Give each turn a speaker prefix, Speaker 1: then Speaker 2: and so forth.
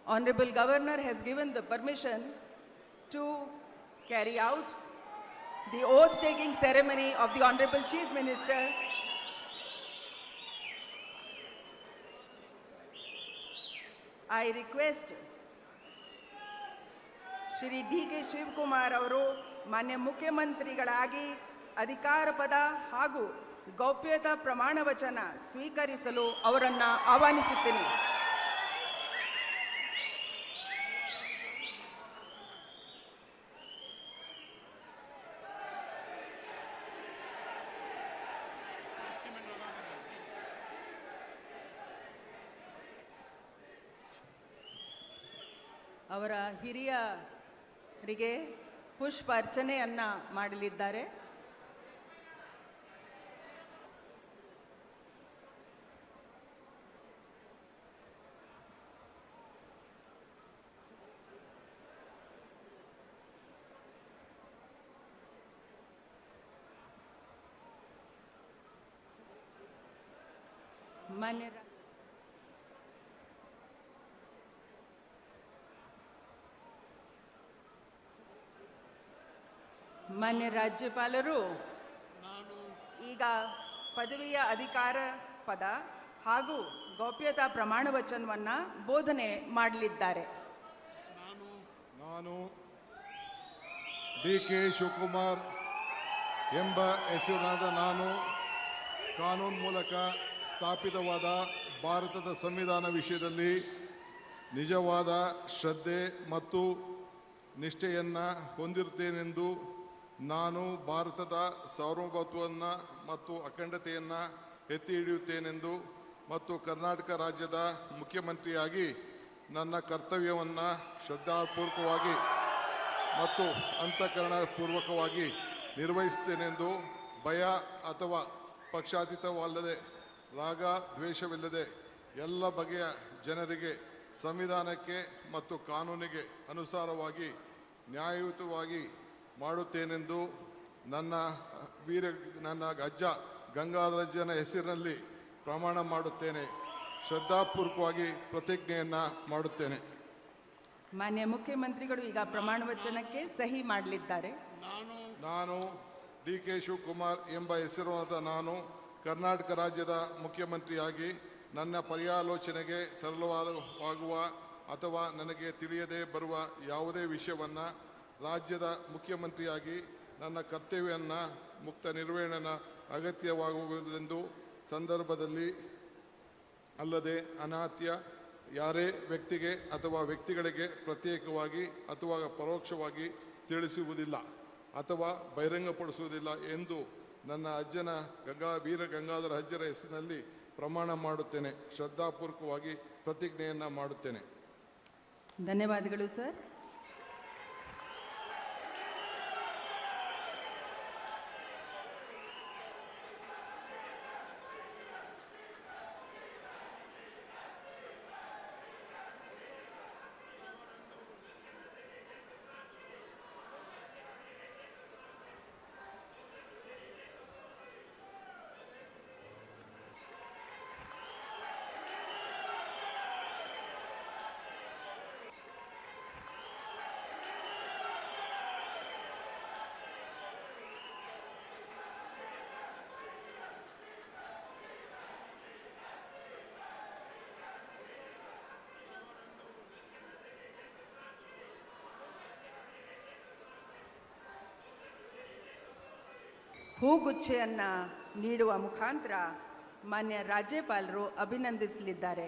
Speaker 1: Honorable Governor has given the permission to carry out the oath-taking ceremony of the Honorable Chief Minister. I request Shri D.K. Shivkumar ಅವರು ಮಾನ್ಯ ಮುಖ್ಯಮಂತ್ರಿಗಳಾಗಿ ಅಧಿಕಾರ ಪದ ಹಾಗೂ ಗೌಪ್ಯತಾ ಪ್ರಮಾಣ ವಚನ ಸ್ವೀಕರಿಸಲು ಅವರನ್ನು ಆಹ್ವಾನಿಸುತ್ತೇನೆ. ಅವರ ಹಿರಿಯರಿಗೆ ಪುಷ್ಪ ಅರ್ಚನೆಯನ್ನ ಮಾಡಲಿದ್ದಾರೆ. ಮಾನ್ಯ ರಾಜ್ಯಪಾಲರು ಈಗ ಪದವಿಯ ಅಧಿಕಾರ ಪದ ಹಾಗೂ ಗೌಪ್ಯತಾ ಪ್ರಮಾಣ ವಚನವನ್ನು ಬೋಧನೆ ಮಾಡಲಿದ್ದಾರೆ.
Speaker 2: ನಾನು ಡಿ.ಕೆ. ಶಿವಕುಮಾರ್ ಎಂಬ ಹೆಸರಿನಾದ ನಾನು ಕಾನೂನು ಮೂಲಕ ಸ್ಥಾಪಿತವಾದ ಭಾರತದ ಸಂವಿಧಾನ ವಿಷಯದಲ್ಲಿ ನಿಜವಾದ ಶ್ರದ್ಧೆ ಮತ್ತು ನಿಷ್ಠೆಯನ್ನು ಹೊಂದಿರುತ್ತೇನೆಂದು ನಾನು ಭಾರತದ ಸಾರ್ವಭೌಮತ್ವವನ್ನು ಮತ್ತು ಅಖಂಡತೆಯನ್ನು ಎತ್ತಿ ಹಿಡಿಯುತ್ತೇನೆಂದು ಮತ್ತು ಕರ್ನಾಟಕ ರಾಜ್ಯದ ಮುಖ್ಯಮಂತ್ರಿಯಾಗಿ ನನ್ನ ಕರ್ತವ್ಯವನ್ನು ಶ್ರದ್ಧಾಪೂರ್ವಕವಾಗಿ ಮತ್ತು ಅಂತಃಕರಣಪೂರ್ವಕವಾಗಿ ನಿರ್ವಹಿಸುತ್ತೇನೆಂದು ಭಯ ಅಥವಾ ಪಕ್ಷಾತೀತವಲ್ಲದೆ ರಾಗ ದ್ವೇಷವಿಲ್ಲದೆ ಎಲ್ಲ ಬಗೆಯ ಜನರಿಗೆ ಸಂವಿಧಾನಕ್ಕೆ ಮತ್ತು ಕಾನೂನಿಗೆ ಅನುಸಾರವಾಗಿ ನ್ಯಾಯಯುತವಾಗಿ ಮಾಡುತ್ತೇನೆಂದು ನನ್ನ ಅಜ್ಜ ಗಂಗಾಧರಜ್ಜನ ಹೆಸರಿನಲ್ಲಿ ಪ್ರಮಾಣ ಮಾಡುತ್ತೇನೆ. ಶ್ರದ್ಧಾಪೂರ್ವಕವಾಗಿ ಪ್ರತಿಜ್ಞೆಯನ್ನು ಮಾಡುತ್ತೇನೆ.
Speaker 1: ಮಾನ್ಯ ಮುಖ್ಯಮಂತ್ರಿಗಳು ಈಗ ಪ್ರಮಾಣ ವಚನಕ್ಕೆ ಸಹಿ ಮಾಡಲಿದ್ದಾರೆ.
Speaker 2: ನಾನು ಡಿ.ಕೆ. ಶಿವಕುಮಾರ್ ಎಂಬ ಹೆಸರಾದ ನಾನು ಕರ್ನಾಟಕ ರಾಜ್ಯದ ಮುಖ್ಯಮಂತ್ರಿಯಾಗಿ ನನ್ನ ಪರ್ಯಾಲೋಚನೆಗೆ ತರಲಾಗುವ ಅಥವಾ ನನಗೆ ತಿಳಿಯದೇ ಬರುವ ಯಾವುದೇ ವಿಷಯವನ್ನು ರಾಜ್ಯದ ಮುಖ್ಯಮಂತ್ರಿಯಾಗಿ ನನ್ನ ಕರ್ತವ್ಯವನ್ನು ಮುಕ್ತ ನಿರ್ವಹಣೆಯ ಅಗತ್ಯವಾಗುವುದೆಂದು ಸಂದರ್ಭದಲ್ಲಿ ಅಲ್ಲದೆ ಅನಾತ್ಯ ಯಾರೇ ವ್ಯಕ್ತಿಗೆ ಅಥವಾ ವ್ಯಕ್ತಿಗಳಿಗೆ ಪ್ರತ್ಯೇಕವಾಗಿ ಅಥವಾ ಪರೋಕ್ಷವಾಗಿ ತಿಳಿಸುವುದಿಲ್ಲ ಅಥವಾ ಬಹಿರಂಗಪಡಿಸುವುದಿಲ್ಲ ಎಂದು ನನ್ನ ಅಜ್ಜನ ವೀರ ಗಂಗಾಧರ ಅಜ್ಜರ ಹೆಸರಿನಲ್ಲಿ ಪ್ರಮಾಣ ಮಾಡುತ್ತೇನೆ. ಶ್ರದ್ಧಾಪೂರ್ವಕವಾಗಿ ಪ್ರತಿಜ್ಞೆಯನ್ನು ಮಾಡುತ್ತೇನೆ.
Speaker 1: ಧನ್ಯವಾದಗಳು ಸರ್. ಹೂಗುಚ್ಛೆಯನ್ನು ನೀಡುವ ಮುಖಾಂತರ ಮಾನ್ಯ ರಾಜ್ಯಪಾಲರು ಅಭಿನಂದಿಸಲಿದ್ದಾರೆ.